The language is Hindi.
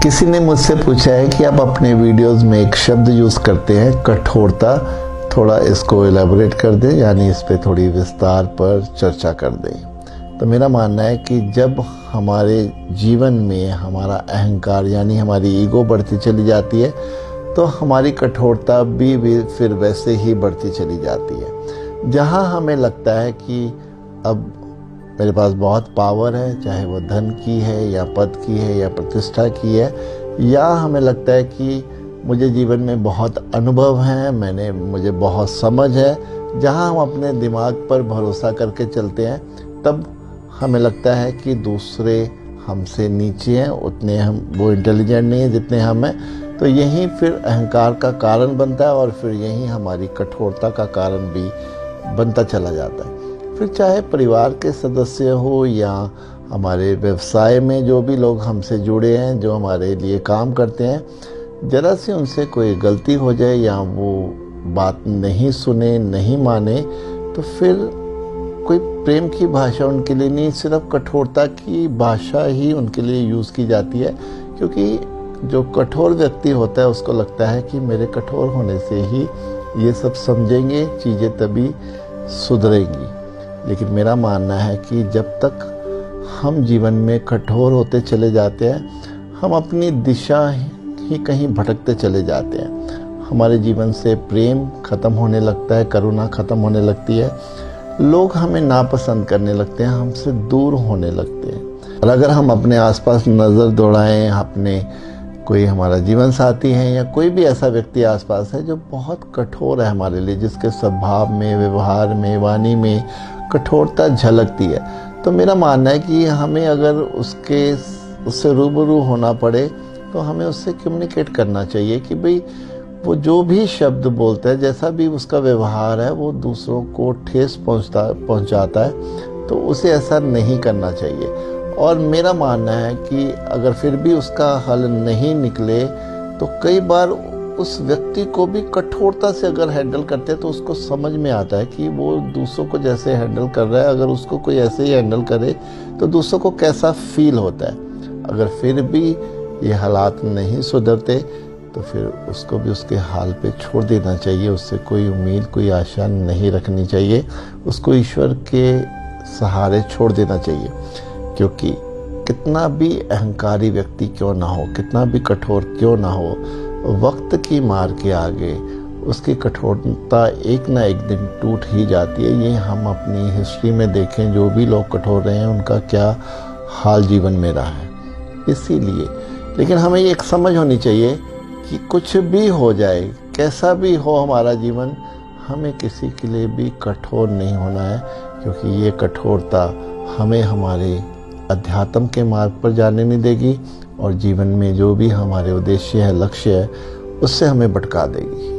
किसी ने मुझसे पूछा है कि आप अपने वीडियोस में एक शब्द यूज़ करते हैं कठोरता, थोड़ा इसको एलैबोरेट कर दें, यानी इस पे थोड़ी विस्तार पर चर्चा कर दें। तो मेरा मानना है कि जब हमारे जीवन में हमारा अहंकार यानी हमारी ईगो बढ़ती चली जाती है तो हमारी कठोरता भी फिर वैसे ही बढ़ती चली जाती है। जहाँ हमें लगता है कि अब मेरे पास बहुत पावर है, चाहे वो धन की है या पद की है या प्रतिष्ठा की है, या हमें लगता है कि मुझे जीवन में बहुत अनुभव है, मुझे बहुत समझ है, जहाँ हम अपने दिमाग पर भरोसा करके चलते हैं तब हमें लगता है कि दूसरे हमसे नीचे हैं, उतने वो इंटेलिजेंट नहीं है जितने हम हैं। तो यही फिर अहंकार का कारण बनता है और फिर यही हमारी कठोरता का कारण भी बनता चला जाता है। फिर चाहे परिवार के सदस्य हो या हमारे व्यवसाय में जो भी लोग हमसे जुड़े हैं, जो हमारे लिए काम करते हैं, जरा सी उनसे कोई गलती हो जाए या वो बात नहीं सुने, नहीं माने, तो फिर कोई प्रेम की भाषा उनके लिए नहीं, सिर्फ कठोरता की भाषा ही उनके लिए यूज़ की जाती है। क्योंकि जो कठोर व्यक्ति होता है उसको लगता है कि मेरे कठोर होने से ही ये सब समझेंगे, चीज़ें तभी सुधरेंगी। लेकिन मेरा मानना है कि जब तक हम जीवन में कठोर होते चले जाते हैं, हम अपनी दिशा ही कहीं भटकते चले जाते हैं। हमारे जीवन से प्रेम खत्म होने लगता है, करुणा खत्म होने लगती है, लोग हमें नापसंद करने लगते हैं, हमसे दूर होने लगते हैं। और अगर हम अपने आसपास नज़र दौड़ाएं, अपने कोई हमारा जीवन साथी है या कोई भी ऐसा व्यक्ति आसपास है जो बहुत कठोर है हमारे लिए, जिसके स्वभाव में, व्यवहार में, वाणी में कठोरता झलकती है, तो मेरा मानना है कि हमें अगर उससे रूबरू होना पड़े तो हमें उससे कम्युनिकेट करना चाहिए कि भाई वो जो भी शब्द बोलता है, जैसा भी उसका व्यवहार है, वो दूसरों को ठेस पहुंचाता है, तो उसे ऐसा नहीं करना चाहिए। और मेरा मानना है कि अगर फिर भी उसका हल नहीं निकले तो कई बार उस व्यक्ति को भी कठोरता से अगर हैंडल करते हैं तो उसको समझ में आता है कि वो दूसरों को जैसे हैंडल कर रहा है, अगर उसको कोई ऐसे ही हैंडल करे तो दूसरों को कैसा फील होता है। अगर फिर भी ये हालात नहीं सुधरते तो फिर उसको भी उसके हाल पे छोड़ देना चाहिए, उससे कोई उम्मीद, कोई आशा नहीं रखनी चाहिए, उसको ईश्वर के सहारे छोड़ देना चाहिए। क्योंकि कितना भी अहंकारी व्यक्ति क्यों ना हो, कितना भी कठोर क्यों ना हो, वक्त की मार के आगे उसकी कठोरता एक ना एक दिन टूट ही जाती है। ये हम अपनी हिस्ट्री में देखें, जो भी लोग कठोर रहे हैं उनका क्या हाल जीवन में रहा है। इसीलिए लेकिन हमें एक समझ होनी चाहिए कि कुछ भी हो जाए, कैसा भी हो हमारा जीवन, हमें किसी के लिए भी कठोर नहीं होना है। क्योंकि ये कठोरता हमें हमारे अध्यात्म के मार्ग पर जाने नहीं देगी और जीवन में जो भी हमारे उद्देश्य है, लक्ष्य है, उससे हमें भटका देगी।